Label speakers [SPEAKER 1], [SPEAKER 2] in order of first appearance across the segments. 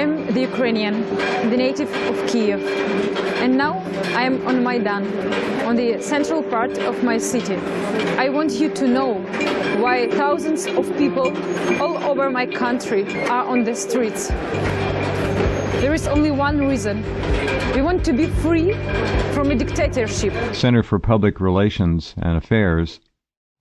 [SPEAKER 1] am the Ukrainian, the native of Kiev, and now I am on Maidan, on the central part of my city. I want you to know why thousands of people all over my country are on the streets. There is only one reason. We want to be free from a dictatorship.
[SPEAKER 2] Center for Public Relations and Affairs,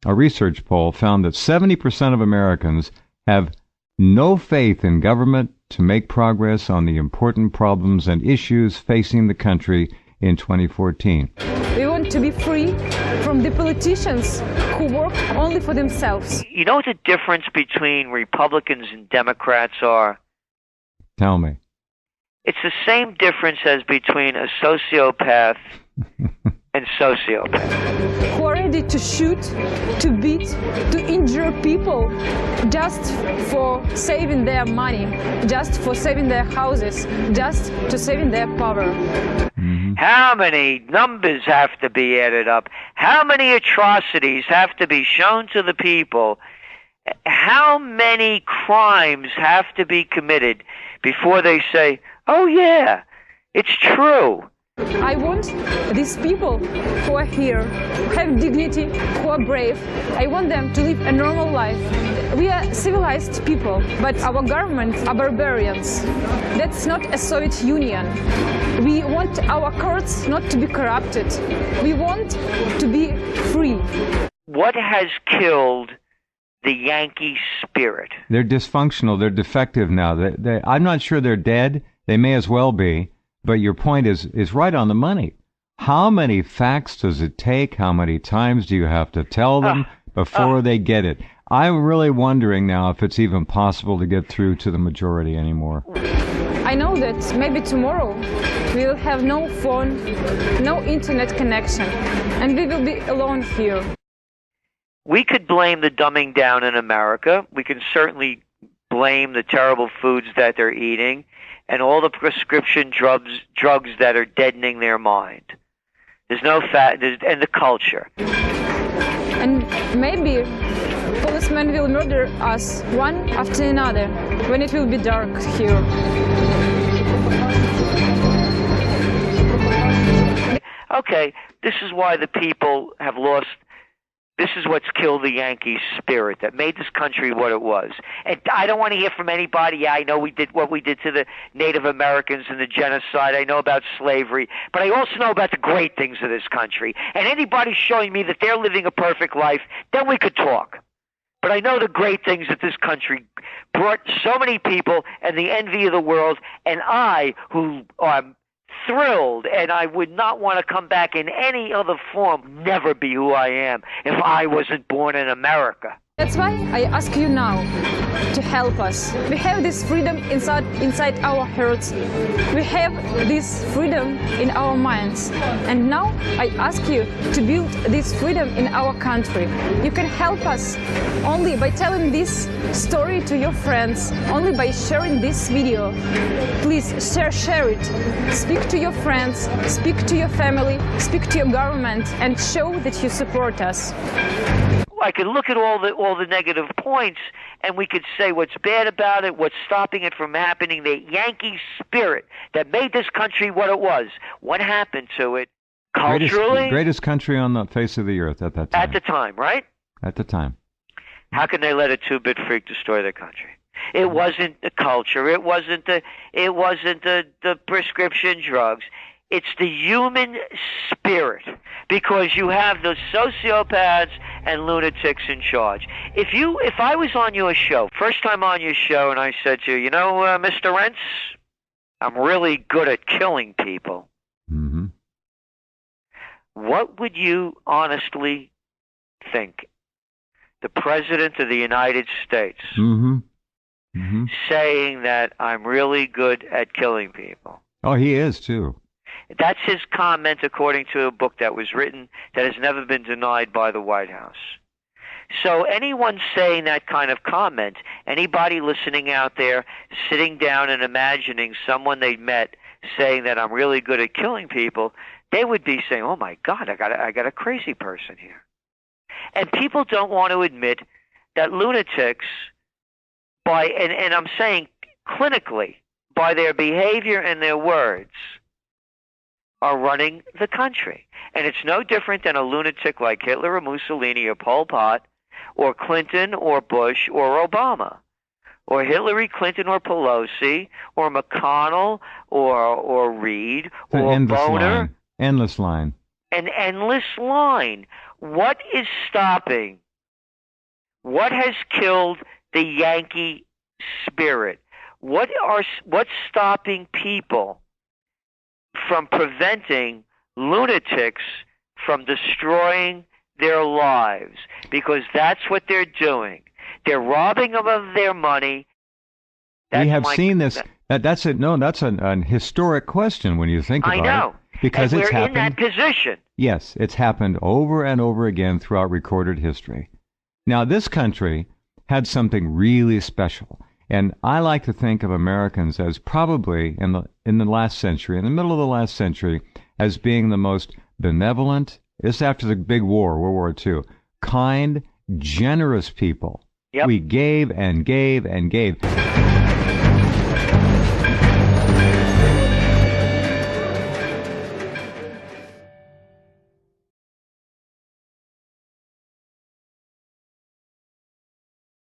[SPEAKER 2] a research poll found that 70% of Americans have no faith in government to make progress on the important problems and issues facing the country in 2014.
[SPEAKER 1] We want to be free from the politicians who work only for themselves.
[SPEAKER 3] You know what the difference between Republicans and Democrats are?
[SPEAKER 2] Tell me.
[SPEAKER 3] It's the same difference as between a sociopath and sociopath.
[SPEAKER 1] Who are ready to shoot, to beat, to injure people just for saving their money, just for saving their houses, just to saving their power.
[SPEAKER 2] Mm-hmm.
[SPEAKER 3] How many numbers have to be added up? How many atrocities have to be shown to the people? How many crimes have to be committed before they say, oh yeah, it's true?
[SPEAKER 1] I want these people who are here, who have dignity, who are brave, I want them to live a normal life. We are civilized people, but our governments are barbarians. That's not a Soviet Union. We want our courts not to be corrupted. We want to be free.
[SPEAKER 3] What has killed the Yankee spirit?
[SPEAKER 2] They're dysfunctional. They're defective now. I'm not sure they're dead. They may as well be. But your point is right on the money. How many facts does it take? How many times do you have to tell them before they get it? I'm really wondering now if it's even possible to get through to the majority anymore.
[SPEAKER 1] I know that maybe tomorrow we will have no phone, no internet connection, and we will be alone here.
[SPEAKER 3] We could blame the dumbing down in America. We can certainly blame the terrible foods that they're eating and all the prescription drugs that are deadening their mind. There's no and the culture.
[SPEAKER 1] And maybe policemen will murder us one after another when it will be dark here.
[SPEAKER 3] Okay, this is why the people have lost. This is what's killed the Yankee spirit that made this country what it was. And I don't want to hear from anybody, yeah, I know we did what we did to the Native Americans and the genocide. I know about slavery. But I also know about the great things of this country. And anybody showing me that they're living a perfect life, then we could talk. But I know the great things that this country brought so many people and the envy of the world. And I, who am thrilled, and I would not want to come back in any other form, never be who I am if I wasn't born in America.
[SPEAKER 1] That's why I ask you now to help us. We have this freedom inside our hearts. We have this freedom in our minds. And now I ask you to build this freedom in our country. You can help us only by telling this story to your friends, only by sharing this video. Please share it. Speak to your friends, speak to your family, speak to your government, and show that you support us.
[SPEAKER 3] I could look at all the negative points, and we could say what's bad about it, what's stopping it from happening, the Yankee spirit that made this country what it was. What happened to it culturally?
[SPEAKER 2] Greatest country on the face of the earth at that time.
[SPEAKER 3] At the time, right?
[SPEAKER 2] At the time.
[SPEAKER 3] How can they let a two-bit freak destroy their country? It wasn't the culture. It wasn't the prescription drugs. It's the human spirit, because you have the sociopaths and lunatics in charge. If I was on your show, first time on your show, and I said to you, you know, Mr. Rentz, I'm really good at killing people.
[SPEAKER 2] Mm-hmm.
[SPEAKER 3] What would you honestly think? The President of the United States saying that I'm really good at killing people.
[SPEAKER 2] Oh, he is too.
[SPEAKER 3] That's his comment according to a book that was written that has never been denied by the White House. So anyone saying that kind of comment, anybody listening out there, sitting down and imagining someone they met saying that I'm really good at killing people, they would be saying, oh my God, I got a crazy person here. And people don't want to admit that lunatics, and I'm saying clinically, by their behavior and their words, are running the country. And it's no different than a lunatic like Hitler or Mussolini or Pol Pot or Clinton or Bush or Obama or Hillary Clinton or Pelosi or McConnell or Reid or Boner.
[SPEAKER 2] Endless line.
[SPEAKER 3] An endless line. What is stopping? What has killed the Yankee spirit? What's stopping people from preventing lunatics from destroying their lives? Because that's what they're doing. They're robbing them of their money.
[SPEAKER 2] We have seen this. That's an historic question when you think about it.
[SPEAKER 3] I know.
[SPEAKER 2] Because
[SPEAKER 3] and
[SPEAKER 2] it's
[SPEAKER 3] we're
[SPEAKER 2] happened.
[SPEAKER 3] in that position.
[SPEAKER 2] Yes, it's happened over and over again throughout recorded history. Now, this country had something really special. And I like to think of Americans as probably in the last century, in the middle of the last century, as being the most benevolent, this after the big war, World War II, kind, generous people.
[SPEAKER 3] Yep.
[SPEAKER 2] We gave and gave and gave.